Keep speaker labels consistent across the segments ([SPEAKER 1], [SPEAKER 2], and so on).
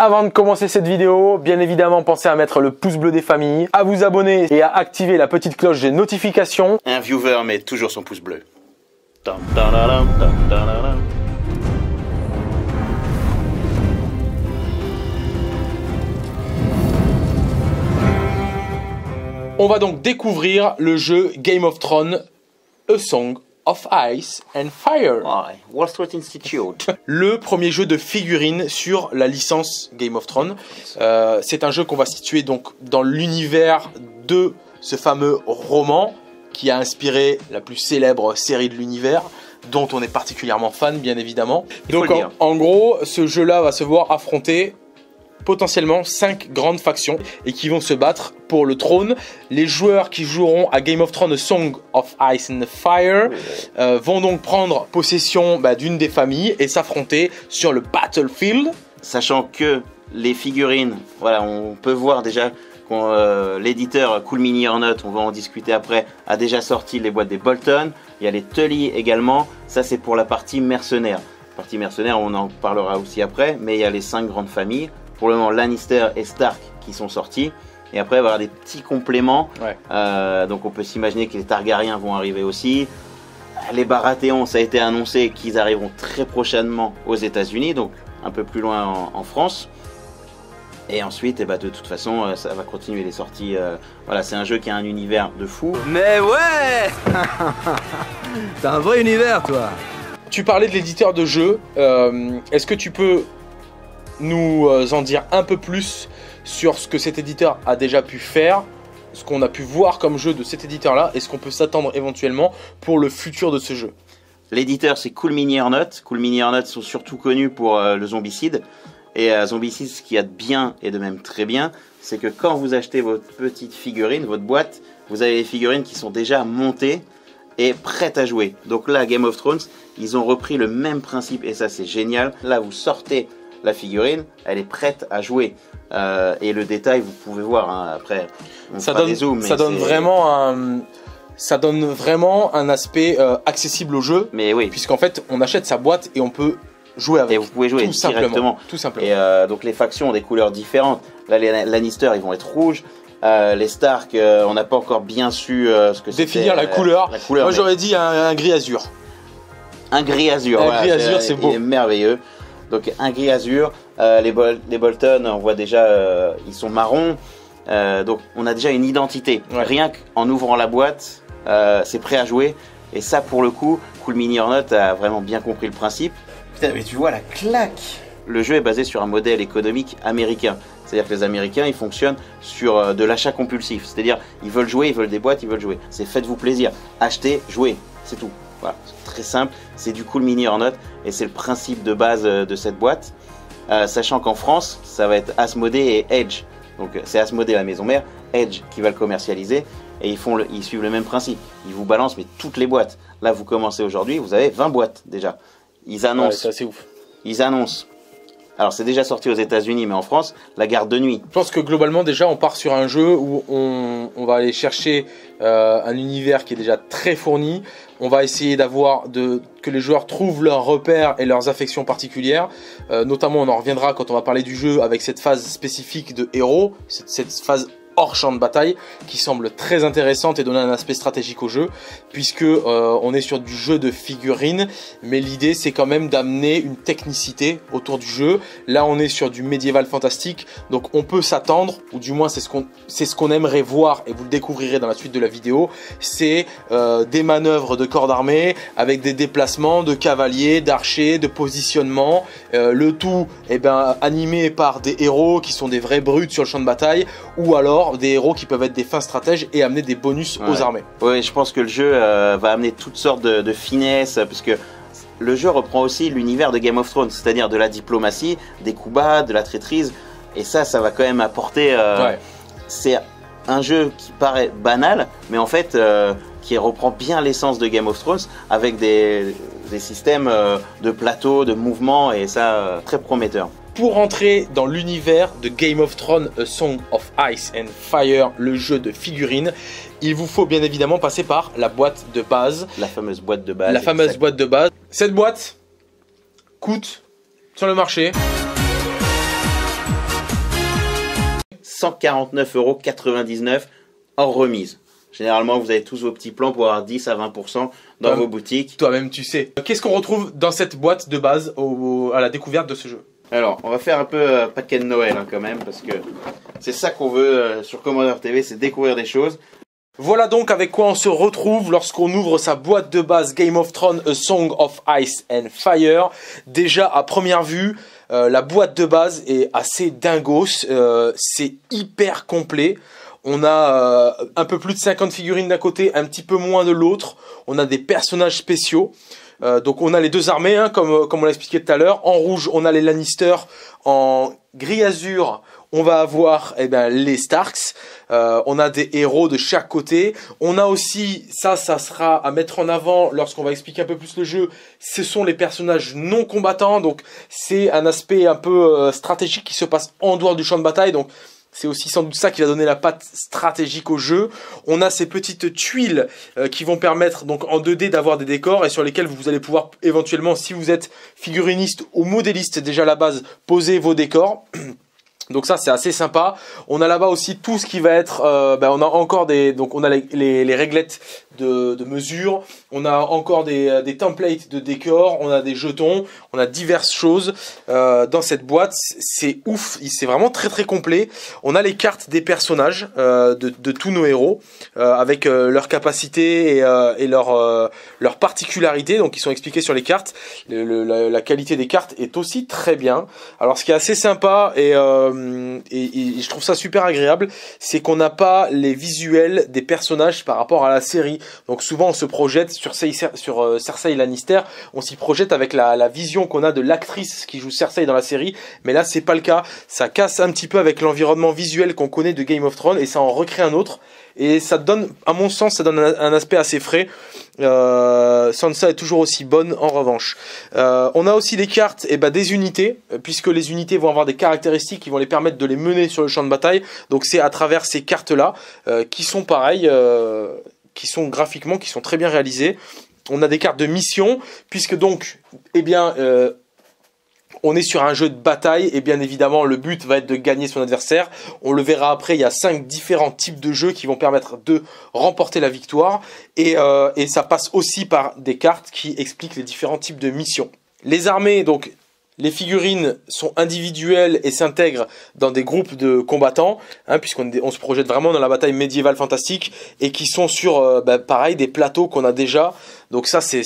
[SPEAKER 1] Avant de commencer cette vidéo, bien évidemment, pensez à mettre le pouce bleu des familles, à vous abonner et à activer la petite cloche des notifications.
[SPEAKER 2] Un viewer met toujours son pouce bleu.
[SPEAKER 1] On va donc découvrir le jeu Game of Thrones, A Song of Ice and Fire.
[SPEAKER 2] Wall Street Institute.
[SPEAKER 1] Le premier jeu de figurines sur la licence Game of Thrones. C'est un jeu qu'on va situer donc dans l'univers de ce fameux roman qui a inspiré la plus célèbre série de l'univers, dont on est particulièrement fan, bien évidemment. Donc en gros, ce jeu-là va se voir affronter potentiellement 5 grandes factions et qui vont se battre pour le trône. Les joueurs qui joueront à Game of Thrones A Song of Ice and Fire vont donc prendre possession d'une des familles et s'affronter sur le battlefield.
[SPEAKER 2] Sachant que les figurines, voilà, on peut voir déjà que l'éditeur Cool Mini or Not, on va en discuter après, a déjà sorti les boîtes des Bolton. Il y a les Tully également. Ça, c'est pour la partie mercenaire. La partie mercenaire, on en parlera aussi après, mais il y a les 5 grandes familles. Pour le moment, Lannister et Stark qui sont sortis. Et après, il va y avoir des petits compléments. Donc, on peut s'imaginer que les Targaryens vont arriver aussi. Les Baratheons, ça a été annoncé qu'ils arriveront très prochainement aux États-Unis, donc un peu plus loin en France. Et ensuite, de toute façon, ça va continuer les sorties. Voilà, c'est un jeu qui a un univers de fou.
[SPEAKER 3] Mais ouais t'as un vrai univers, toi.
[SPEAKER 1] Tu parlais de l'éditeur de jeu. Est-ce que tu peux nous en dire un peu plus sur ce que cet éditeur a déjà pu faire, ce qu'on a pu voir comme jeu de cet éditeur-là, et ce qu'on peut s'attendre éventuellement pour le futur de ce jeu?
[SPEAKER 2] L'éditeur, c'est Cool Mini or Not. Cool Mini or Not sont surtout connus pour le Zombicide. Et Zombicide, ce qu'il y a de bien et de même très bien, c'est que quand vous achetez votre petite figurine, votre boîte, vous avez les figurines qui sont déjà montées et prêtes à jouer. Donc là, Game of Thrones, ils ont repris le même principe et ça, c'est génial. Là, vous sortez la figurine, elle est prête à jouer. Et le détail, vous pouvez voir, hein, après,
[SPEAKER 1] ça donne vraiment un aspect accessible au jeu.
[SPEAKER 2] Mais oui.
[SPEAKER 1] Puisqu'en fait, on achète sa boîte et on peut jouer avec.
[SPEAKER 2] Et vous pouvez jouer directement.
[SPEAKER 1] Tout simplement.
[SPEAKER 2] Et donc les factions ont des couleurs différentes. Là, les Lannister, ils vont être rouges. Les Stark, on n'a pas encore bien su ce que c'était.
[SPEAKER 1] Définir la couleur. Moi, j'aurais dit un gris azur.
[SPEAKER 2] Un gris azur.
[SPEAKER 1] Un gris azur, c'est beau.
[SPEAKER 2] Il est merveilleux. Donc un gris azur, les Bolton, on voit déjà, ils sont marrons. Donc on a déjà une identité. Rien qu'en ouvrant la boîte, c'est prêt à jouer. Et ça, pour le coup, Cool Mini or Not a vraiment bien compris le principe. Putain, mais tu vois la claque! Le jeu est basé sur un modèle économique américain. C'est-à-dire que les Américains, ils fonctionnent sur de l'achat compulsif. C'est-à-dire, ils veulent jouer, ils veulent des boîtes, ils veulent jouer. C'est faites-vous plaisir. Achetez, jouez, c'est tout. Voilà, c'est très simple, c'est du Cool Mini or Not et c'est le principe de base de cette boîte. Sachant qu'en France, ça va être Asmodée et Edge. Donc c'est Asmodée la maison mère, Edge qui va le commercialiser et ils suivent le même principe. Ils vous balancent mais toutes les boîtes. Là, vous commencez aujourd'hui, vous avez 20 boîtes déjà. Ils annoncent.
[SPEAKER 1] C'est assez ouf.
[SPEAKER 2] Ils annoncent. Alors c'est déjà sorti aux États-Unis, mais en France, la garde de nuit.
[SPEAKER 1] Je pense que globalement déjà on part sur un jeu où on va aller chercher un univers qui est déjà très fourni. On va essayer que les joueurs trouvent leurs repères et leurs affections particulières. Notamment on en reviendra quand on va parler du jeu avec cette phase spécifique de héros, cette phase hors champ de bataille qui semble très intéressante et donner un aspect stratégique au jeu puisque on est sur du jeu de figurines mais l'idée c'est quand même d'amener une technicité autour du jeu. Là on est sur du médiéval fantastique donc on peut s'attendre, ou du moins c'est ce qu'on aimerait voir et vous le découvrirez dans la suite de la vidéo, c'est des manœuvres de corps d'armée avec des déplacements de cavaliers, d'archers, de positionnement, le tout animé par des héros qui sont des vrais brutes sur le champ de bataille ou alors des héros qui peuvent être des fins stratèges et amener des bonus aux armées.
[SPEAKER 2] Oui, je pense que le jeu va amener toutes sortes de finesses, parce que le jeu reprend aussi l'univers de Game of Thrones, c'est-à-dire de la diplomatie, des coups bas, de la traîtrise, et ça va quand même apporter... C'est un jeu qui paraît banal, mais en fait, qui reprend bien l'essence de Game of Thrones, avec des systèmes de plateau, de mouvement, et ça, très prometteur.
[SPEAKER 1] Pour entrer dans l'univers de Game of Thrones, A Song of Ice and Fire, le jeu de figurines, il vous faut bien évidemment passer par la boîte de base.
[SPEAKER 2] La fameuse boîte de base.
[SPEAKER 1] La fameuse boîte de base. Cette boîte coûte sur le marché
[SPEAKER 2] 149,99 € hors remise. Généralement, vous avez tous vos petits plans pour avoir 10 à 20% dans vos boutiques.
[SPEAKER 1] Toi-même, tu sais. Qu'est-ce qu'on retrouve dans cette boîte de base à la découverte de ce jeu?
[SPEAKER 2] Alors, on va faire un peu paquet de Noël hein, quand même, parce que c'est ça qu'on veut sur Commander TV, c'est découvrir des choses.
[SPEAKER 1] Voilà donc avec quoi on se retrouve lorsqu'on ouvre sa boîte de base Game of Thrones A Song of Ice and Fire. Déjà à première vue, la boîte de base est assez dingos, c'est hyper complet. On a un peu plus de 50 figurines d'un côté, un petit peu moins de l'autre. On a des personnages spéciaux. Donc on a les deux armées, hein, comme on l'a expliqué tout à l'heure. En rouge, on a les Lannister. En gris azur, on va avoir les Starks. On a des héros de chaque côté. On a aussi, ça sera à mettre en avant lorsqu'on va expliquer un peu plus le jeu. Ce sont les personnages non combattants. Donc c'est un aspect un peu stratégique qui se passe en dehors du champ de bataille. Donc c'est aussi sans doute ça qui va donner la patte stratégique au jeu. On a ces petites tuiles qui vont permettre donc en 2D d'avoir des décors et sur lesquels vous allez pouvoir éventuellement, si vous êtes figuriniste ou modéliste déjà à la base, poser vos décors. Donc ça c'est assez sympa. On a là-bas aussi tout ce qui va être, on a encore on a les réglettes de mesure, on a encore des templates de décors, on a des jetons, on a diverses choses dans cette boîte. C'est ouf, c'est vraiment très très complet. On a les cartes des personnages de tous nos héros avec leurs capacités et leurs particularités, donc ils sont expliqués sur les cartes. La qualité des cartes est aussi très bien. Alors ce qui est assez sympa et je trouve ça super agréable, c'est qu'on n'a pas les visuels des personnages par rapport à la série. Donc souvent on se projette sur Cersei Lannister, on s'y projette avec la vision qu'on a de l'actrice qui joue Cersei dans la série, mais là c'est pas le cas. Ça casse un petit peu avec l'environnement visuel qu'on connaît de Game of Thrones et ça en recrée un autre. Et ça donne, à mon sens, ça donne un aspect assez frais. Sansa est toujours aussi bonne en revanche. On a aussi les cartes des unités, puisque les unités vont avoir des caractéristiques qui vont les permettre de les mener sur le champ de bataille. Donc c'est à travers ces cartes-là qui sont pareilles, qui sont graphiquement, qui sont très bien réalisées. On a des cartes de mission, puisque donc, on est sur un jeu de bataille et bien évidemment le but va être de gagner son adversaire. On le verra après, il y a 5 différents types de jeux qui vont permettre de remporter la victoire et ça passe aussi par des cartes qui expliquent les différents types de missions. Les armées, donc les figurines sont individuelles et s'intègrent dans des groupes de combattants, hein, puisqu'on se projette vraiment dans la bataille médiévale fantastique et qui sont sur pareil des plateaux qu'on a déjà. Donc ça c'est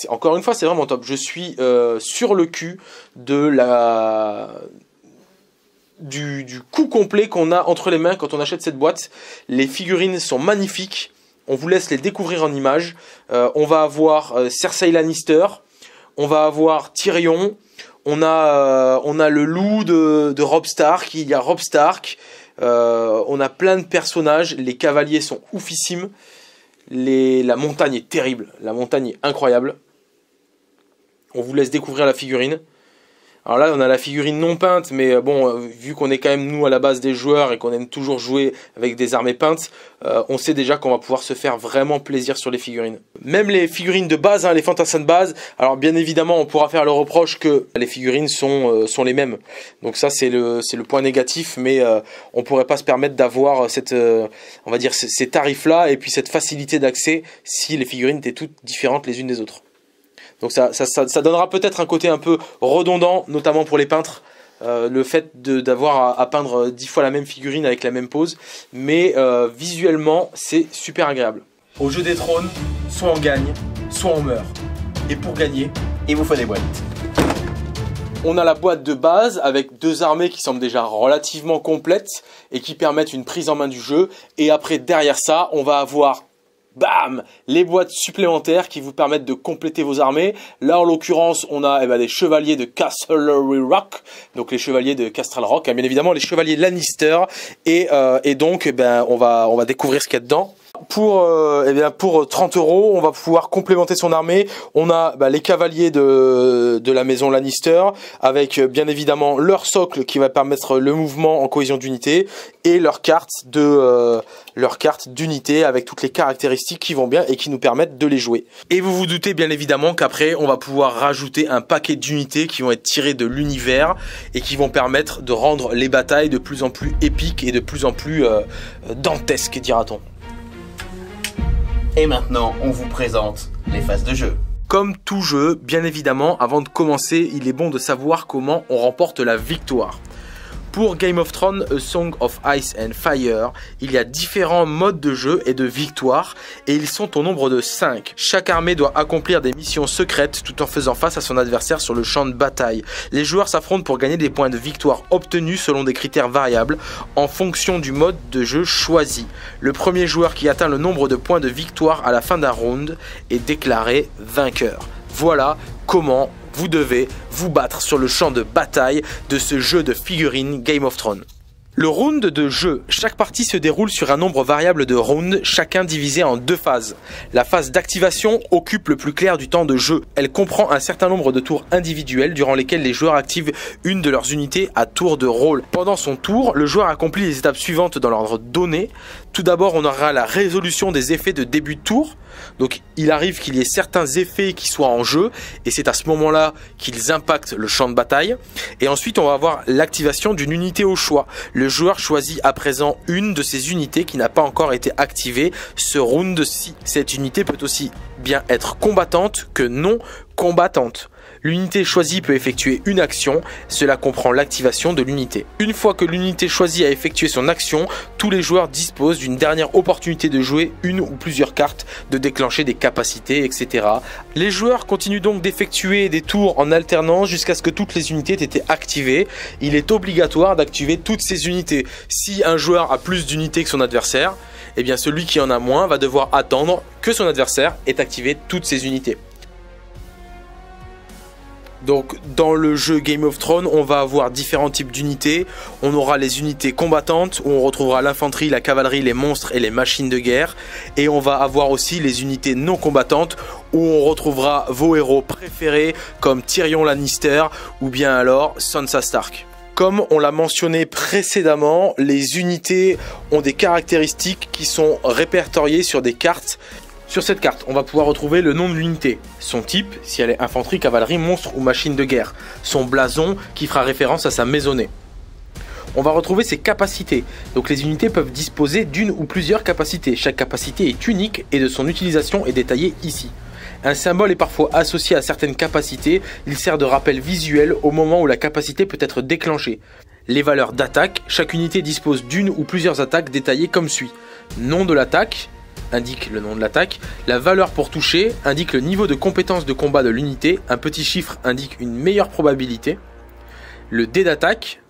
[SPEAKER 1] encore une fois c'est vraiment top. Je suis sur le cul de du coût complet qu'on a entre les mains quand on achète cette boîte. Les figurines sont magnifiques. On vous laisse les découvrir en images. On va avoir Cersei Lannister, on va avoir Tyrion. On a le loup de Robb Stark, il y a Robb Stark, on a plein de personnages, les cavaliers sont oufissimes, la montagne est terrible, la montagne est incroyable. On vous laisse découvrir la figurine. Alors là on a la figurine non peinte, mais bon, vu qu'on est quand même nous à la base des joueurs et qu'on aime toujours jouer avec des armées peintes, on sait déjà qu'on va pouvoir se faire vraiment plaisir sur les figurines. Même les figurines de base, hein, les fantassins de base, alors bien évidemment on pourra faire le reproche que les figurines sont les mêmes. Donc ça c'est le point négatif, mais on pourrait pas se permettre d'avoir on va dire ces tarifs là et puis cette facilité d'accès si les figurines étaient toutes différentes les unes des autres. Donc ça donnera peut-être un côté un peu redondant, notamment pour les peintres, le fait d'avoir à peindre 10 fois la même figurine avec la même pose, mais visuellement c'est super agréable. Au jeu des trônes, soit on gagne, soit on meurt. Et pour gagner,
[SPEAKER 2] il vous faut des boîtes.
[SPEAKER 1] On a la boîte de base avec 2 armées qui semblent déjà relativement complètes et qui permettent une prise en main du jeu. Et après, derrière ça, on va avoir bam, les boîtes supplémentaires qui vous permettent de compléter vos armées. Là en l'occurrence on a des chevaliers de Castle Rock, donc les chevaliers de Castle Rock, hein, bien évidemment les chevaliers Lannister et donc on va découvrir ce qu'il y a dedans. pour 30 €, on va pouvoir complémenter son armée. On a les cavaliers de la maison Lannister, avec bien évidemment leur socle qui va permettre le mouvement en cohésion d'unité, et leur carte d'unité avec toutes les caractéristiques qui vont bien et qui nous permettent de les jouer. Et vous vous doutez bien évidemment qu'après on va pouvoir rajouter un paquet d'unités qui vont être tirées de l'univers et qui vont permettre de rendre les batailles de plus en plus épiques et de plus en plus dantesques, dira-t-on.
[SPEAKER 2] Et maintenant, on vous présente les phases de jeu.
[SPEAKER 1] Comme tout jeu, bien évidemment, avant de commencer, il est bon de savoir comment on remporte la victoire. Pour Game of Thrones, A Song of Ice and Fire, il y a différents modes de jeu et de victoire, et ils sont au nombre de 5. Chaque armée doit accomplir des missions secrètes tout en faisant face à son adversaire sur le champ de bataille. Les joueurs s'affrontent pour gagner des points de victoire obtenus selon des critères variables en fonction du mode de jeu choisi. Le premier joueur qui atteint le nombre de points de victoire à la fin d'un round est déclaré vainqueur. Voilà comment vous devez vous battre sur le champ de bataille de ce jeu de figurines Game of Thrones. Le round de jeu. Chaque partie se déroule sur un nombre variable de rounds, chacun divisé en 2 phases. La phase d'activation occupe le plus clair du temps de jeu. Elle comprend un certain nombre de tours individuels durant lesquels les joueurs activent une de leurs unités à tour de rôle. Pendant son tour, le joueur accomplit les étapes suivantes dans l'ordre donné. Tout d'abord, on aura la résolution des effets de début de tour. Donc il arrive qu'il y ait certains effets qui soient en jeu et c'est à ce moment-là qu'ils impactent le champ de bataille. Et ensuite on va avoir l'activation d'une unité au choix. Le joueur choisit à présent une de ces unités qui n'a pas encore été activée ce round-ci. Cette unité peut aussi bien être combattante que non combattante. L'unité choisie peut effectuer une action, cela comprend l'activation de l'unité. Une fois que l'unité choisie a effectué son action, tous les joueurs disposent d'une dernière opportunité de jouer une ou plusieurs cartes, de déclencher des capacités, etc. Les joueurs continuent donc d'effectuer des tours en alternance jusqu'à ce que toutes les unités aient été activées. Il est obligatoire d'activer toutes ces unités. Si un joueur a plus d'unités que son adversaire, eh bien celui qui en a moins va devoir attendre que son adversaire ait activé toutes ses unités. Donc dans le jeu Game of Thrones, on va avoir différents types d'unités. On aura les unités combattantes où on retrouvera l'infanterie, la cavalerie, les monstres et les machines de guerre. Et on va avoir aussi les unités non combattantes où on retrouvera vos héros préférés comme Tyrion Lannister ou bien alors Sansa Stark. Comme on l'a mentionné précédemment, les unités ont des caractéristiques qui sont répertoriées sur des cartes. Sur cette carte, on va pouvoir retrouver le nom de l'unité, son type, si elle est infanterie, cavalerie, monstre ou machine de guerre, son blason qui fera référence à sa maisonnée. On va retrouver ses capacités, donc les unités peuvent disposer d'une ou plusieurs capacités. Chaque capacité est unique et de son utilisation est détaillée ici. Un symbole est parfois associé à certaines capacités, il sert de rappel visuel au moment où la capacité peut être déclenchée. Les valeurs d'attaque, chaque unité dispose d'une ou plusieurs attaques détaillées comme suit. Nom de l'attaque indique le nom de l'attaque, la valeur pour toucher indique le niveau de compétence de combat de l'unité, un petit chiffre indique une meilleure probabilité, le dé d'attaque,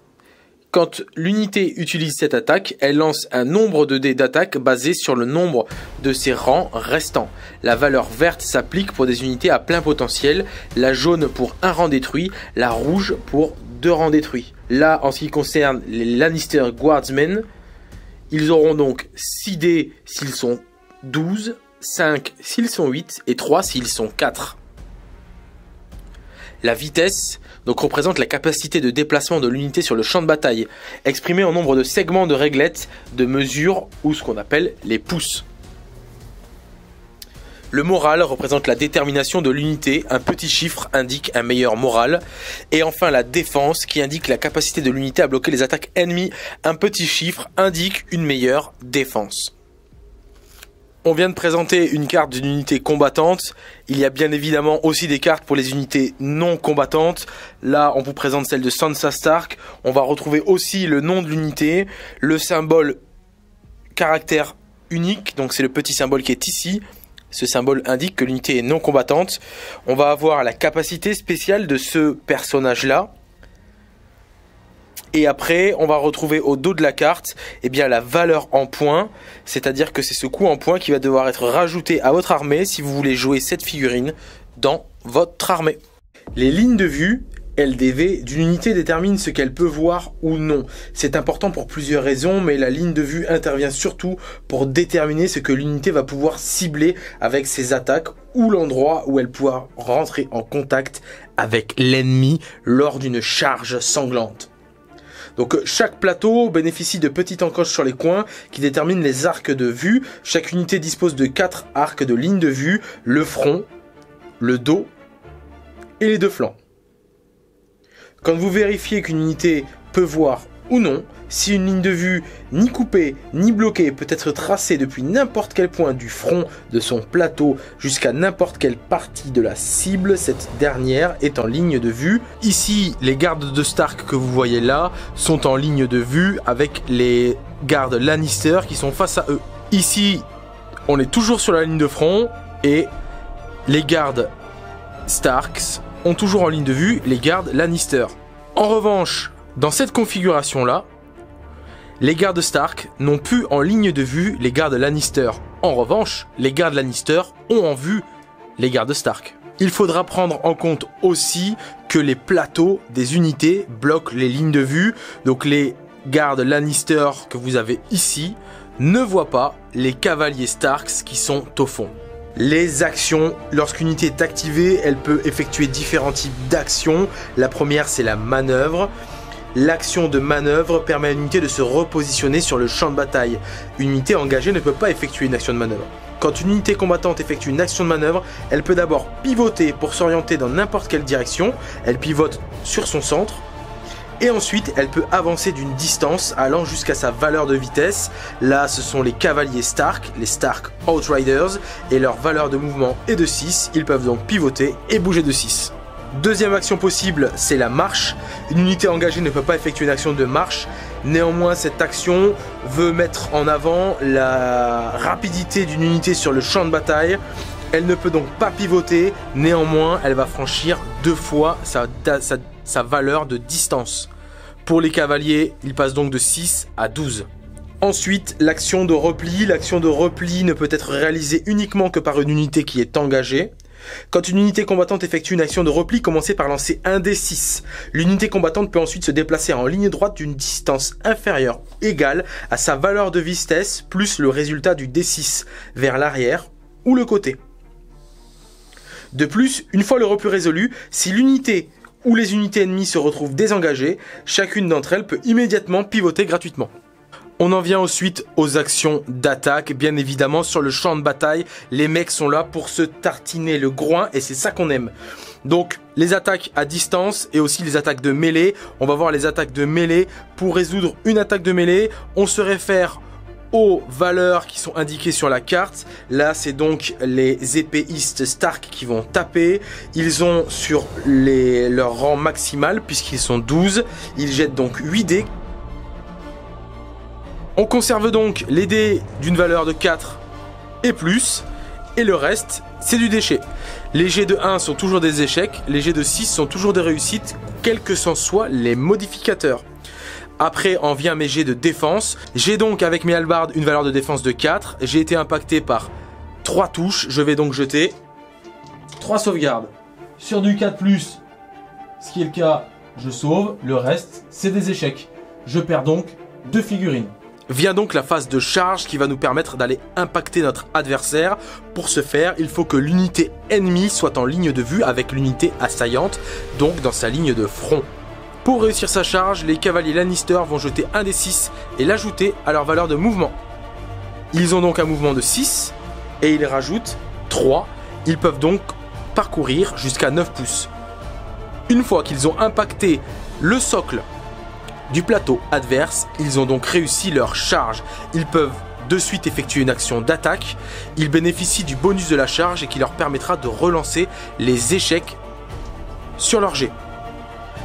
[SPEAKER 1] quand l'unité utilise cette attaque, elle lance un nombre de dés d'attaque basé sur le nombre de ses rangs restants. La valeur verte s'applique pour des unités à plein potentiel, la jaune pour un rang détruit, la rouge pour 2 rangs détruits. Là, en ce qui concerne les Lannister Guardsmen, ils auront donc 6 dés s'ils sont 12, 5 s'ils sont 8 et 3 s'ils sont 4. La vitesse donc représente la capacité de déplacement de l'unité sur le champ de bataille, exprimée en nombre de segments de réglettes de mesure ou ce qu'on appelle les pouces. Le moral représente la détermination de l'unité, un petit chiffre indique un meilleur moral. Et enfin la défense qui indique la capacité de l'unité à bloquer les attaques ennemies, un petit chiffre indique une meilleure défense. On vient de présenter une carte d'une unité combattante. Il y a bien évidemment aussi des cartes pour les unités non combattantes. Là, on vous présente celle de Sansa Stark. On va retrouver aussi le nom de l'unité, le symbole caractère unique. Donc c'est le petit symbole qui est ici. Ce symbole indique que l'unité est non combattante. On va avoir la capacité spéciale de ce personnage-là. Et après, on va retrouver au dos de la carte la valeur en points. C'est-à-dire que c'est ce coût en points qui va devoir être rajouté à votre armée si vous voulez jouer cette figurine dans votre armée. Les lignes de vue LDV d'une unité détermine ce qu'elle peut voir ou non. C'est important pour plusieurs raisons, mais la ligne de vue intervient surtout pour déterminer ce que l'unité va pouvoir cibler avec ses attaques ou l'endroit où elle pourra rentrer en contact avec l'ennemi lors d'une charge sanglante. Donc chaque plateau bénéficie de petites encoches sur les coins qui déterminent les arcs de vue. Chaque unité dispose de 4 arcs de ligne de vue, le front, le dos et les deux flancs. Quand vous vérifiez qu'une unité peut voir ou non, si une ligne de vue ni coupée ni bloquée peut être tracée depuis n'importe quel point du front de son plateau jusqu'à n'importe quelle partie de la cible, cette dernière est en ligne de vue. Ici, les gardes de Stark que vous voyez là sont en ligne de vue avec les gardes Lannister qui sont face à eux. Ici, on est toujours sur la ligne de front et les gardes Starks ont toujours en ligne de vue les gardes Lannister. En revanche, dans cette configuration-là, les gardes Stark n'ont plus en ligne de vue les gardes Lannister. En revanche, les gardes Lannister ont en vue les gardes Stark. Il faudra prendre en compte aussi que les plateaux des unités bloquent les lignes de vue. Donc les gardes Lannister que vous avez ici ne voient pas les cavaliers Starks qui sont au fond. Les actions, lorsqu'une unité est activée, elle peut effectuer différents types d'actions. La première, c'est la manœuvre. L'action de manœuvre permet à une unité de se repositionner sur le champ de bataille. Une unité engagée ne peut pas effectuer une action de manœuvre. Quand une unité combattante effectue une action de manœuvre, elle peut d'abord pivoter pour s'orienter dans n'importe quelle direction. Elle pivote sur son centre. Et ensuite, elle peut avancer d'une distance allant jusqu'à sa valeur de vitesse. Là, ce sont les cavaliers Stark, les Stark Outriders, et leur valeur de mouvement est de 6. Ils peuvent donc pivoter et bouger de 6. Deuxième action possible, c'est la marche. Une unité engagée ne peut pas effectuer une action de marche. Néanmoins, cette action veut mettre en avant la rapidité d'une unité sur le champ de bataille. Elle ne peut donc pas pivoter. Néanmoins, elle va franchir 2 fois sa valeur de distance. Pour les cavaliers, ils passent donc de 6 à 12. Ensuite, l'action de repli. L'action de repli ne peut être réalisée uniquement que par une unité qui est engagée. Quand une unité combattante effectue une action de repli, commencez par lancer un D6. L'unité combattante peut ensuite se déplacer en ligne droite d'une distance inférieure égale à sa valeur de vitesse plus le résultat du D6 vers l'arrière ou le côté. De plus, une fois le repli résolu, si l'unité ou les unités ennemies se retrouvent désengagées, chacune d'entre elles peut immédiatement pivoter gratuitement. On en vient ensuite aux actions d'attaque. Bien évidemment, sur le champ de bataille, les mecs sont là pour se tartiner le groin et c'est ça qu'on aime. Donc, les attaques à distance et aussi les attaques de mêlée. On va voir les attaques de mêlée. Pour résoudre une attaque de mêlée, on se réfère aux valeurs qui sont indiquées sur la carte. Là, c'est donc les épéistes Stark qui vont taper. Ils ont sur leur rang maximal, puisqu'ils sont 12, ils jettent donc 8 dés. On conserve donc les dés d'une valeur de 4 et plus, et le reste, c'est du déchet. Les jets de 1 sont toujours des échecs, les jets de 6 sont toujours des réussites, quels que soient les modificateurs. Après, en vient mes jets de défense. J'ai donc, avec mes halbardes, une valeur de défense de 4. J'ai été impacté par 3 touches. Je vais donc jeter 3 sauvegardes. Sur du 4+, ce qui est le cas, je sauve. Le reste, c'est des échecs. Je perds donc 2 figurines. Vient donc la phase de charge qui va nous permettre d'aller impacter notre adversaire. Pour ce faire, il faut que l'unité ennemie soit en ligne de vue avec l'unité assaillante, donc dans sa ligne de front. Pour réussir sa charge, les cavaliers Lannister vont jeter un des 6 et l'ajouter à leur valeur de mouvement. Ils ont donc un mouvement de 6 et ils rajoutent 3. Ils peuvent donc parcourir jusqu'à 9 pouces. Une fois qu'ils ont impacté le socle du plateau adverse, ils ont donc réussi leur charge. Ils peuvent de suite effectuer une action d'attaque. Ils bénéficient du bonus de la charge et qui leur permettra de relancer les échecs sur leur jet.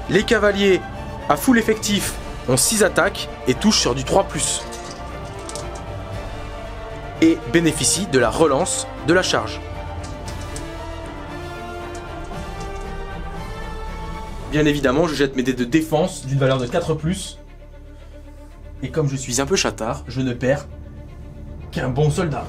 [SPEAKER 1] Les cavaliers à full effectif ont 6 attaques et touchent sur du 3+. Et bénéficient de la relance de la charge. Bien évidemment, je jette mes dés de défense d'une valeur de 4+. Et comme je suis un peu chatard, je ne perds qu'un bon soldat.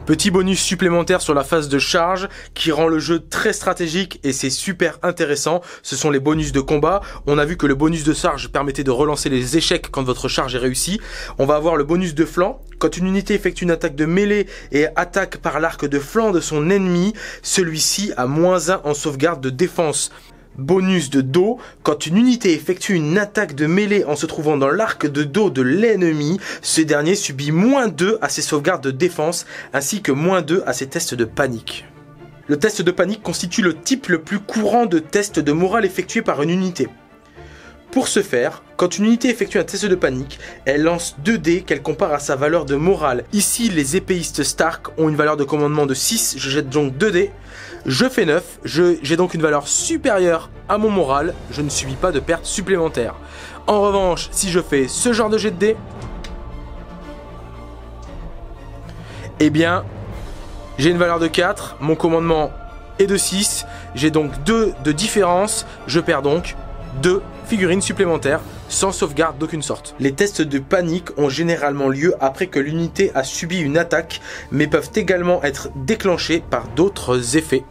[SPEAKER 1] Petit bonus supplémentaire sur la phase de charge qui rend le jeu très stratégique et c'est super intéressant, ce sont les bonus de combat. On a vu que le bonus de charge permettait de relancer les échecs quand votre charge est réussie. On va avoir le bonus de flanc. Quand une unité effectue une attaque de mêlée et attaque par l'arc de flanc de son ennemi, celui-ci a -1 en sauvegarde de défense. Bonus de dos, quand une unité effectue une attaque de mêlée en se trouvant dans l'arc de dos de l'ennemi, ce dernier subit -2 à ses sauvegardes de défense, ainsi que -2 à ses tests de panique. Le test de panique constitue le type le plus courant de test de morale effectué par une unité. Pour ce faire, quand une unité effectue un test de panique, elle lance 2 dés qu'elle compare à sa valeur de morale. Ici, les épéistes Stark ont une valeur de commandement de 6, je jette donc 2 dés. Je fais 9, j'ai donc une valeur supérieure à mon moral, je ne subis pas de perte supplémentaire. En revanche, si je fais ce genre de jet de dés, eh bien, j'ai une valeur de 4, mon commandement est de 6, j'ai donc 2 de différence, je perds donc 2 figurines supplémentaires sans sauvegarde d'aucune sorte. Les tests de panique ont généralement lieu après que l'unité a subi une attaque, mais peuvent également être déclenchés par d'autres effets.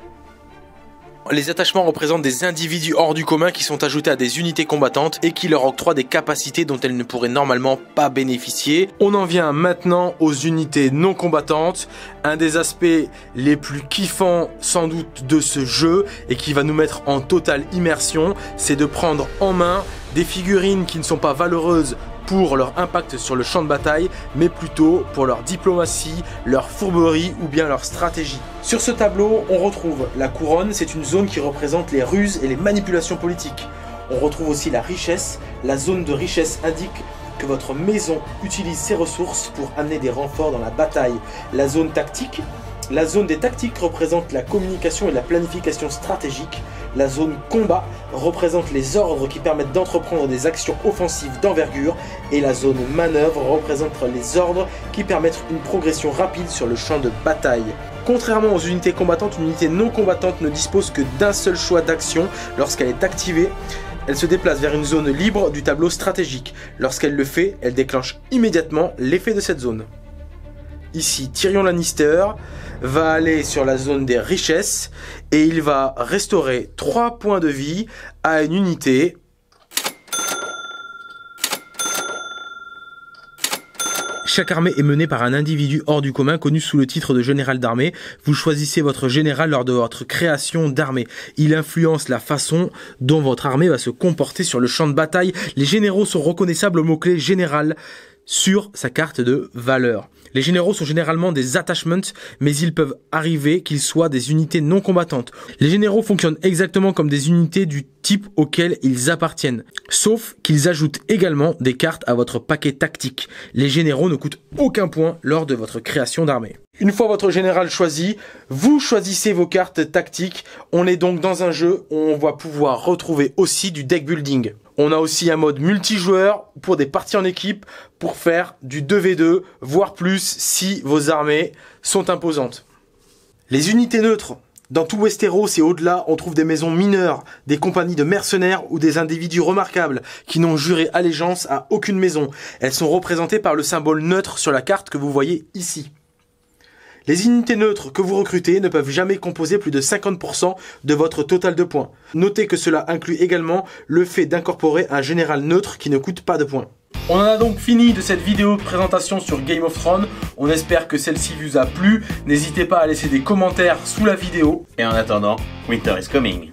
[SPEAKER 1] Les attachements représentent des individus hors du commun qui sont ajoutés à des unités combattantes et qui leur octroient des capacités dont elles ne pourraient normalement pas bénéficier. On en vient maintenant aux unités non combattantes, un des aspects les plus kiffants sans doute de ce jeu et qui va nous mettre en totale immersion, c'est de prendre en main des figurines qui ne sont pas valeureuses pour leur impact sur le champ de bataille, mais plutôt pour leur diplomatie, leur fourberie ou bien leur stratégie. Sur ce tableau, on retrouve la couronne, c'est une zone qui représente les ruses et les manipulations politiques. On retrouve aussi la richesse, la zone de richesse indique que votre maison utilise ses ressources pour amener des renforts dans la bataille. La zone tactique, la zone des tactiques représente la communication et la planification stratégique. La zone combat représente les ordres qui permettent d'entreprendre des actions offensives d'envergure et la zone manœuvre représente les ordres qui permettent une progression rapide sur le champ de bataille. Contrairement aux unités combattantes, une unité non combattante ne dispose que d'un seul choix d'action lorsqu'elle est activée. Elle se déplace vers une zone libre du tableau stratégique. Lorsqu'elle le fait, elle déclenche immédiatement l'effet de cette zone. Ici, Tyrion Lannister va aller sur la zone des richesses et il va restaurer 3 points de vie à une unité. Chaque armée est menée par un individu hors du commun connu sous le titre de général d'armée. Vous choisissez votre général lors de votre création d'armée. Il influence la façon dont votre armée va se comporter sur le champ de bataille. Les généraux sont reconnaissables au mot-clé général sur sa carte de valeur. Les généraux sont généralement des attachments, mais il peuvent arriver qu'ils soient des unités non combattantes. Les généraux fonctionnent exactement comme des unités du type auquel ils appartiennent, sauf qu'ils ajoutent également des cartes à votre paquet tactique. Les généraux ne coûtent aucun point lors de votre création d'armée. Une fois votre général choisi, vous choisissez vos cartes tactiques. On est donc dans un jeu où on va pouvoir retrouver aussi du deck building. On a aussi un mode multijoueur pour des parties en équipe pour faire du 2v2, voire plus si vos armées sont imposantes. Les unités neutres. Dans tout Westeros et au-delà, on trouve des maisons mineures, des compagnies de mercenaires ou des individus remarquables qui n'ont juré allégeance à aucune maison. Elles sont représentées par le symbole neutre sur la carte que vous voyez ici. Les unités neutres que vous recrutez ne peuvent jamais composer plus de 50% de votre total de points. Notez que cela inclut également le fait d'incorporer un général neutre qui ne coûte pas de points. On en a donc fini de cette vidéo de présentation sur Game of Thrones. On espère que celle-ci vous a plu. N'hésitez pas à laisser des commentaires sous la vidéo.
[SPEAKER 2] Et en attendant, Winter is coming.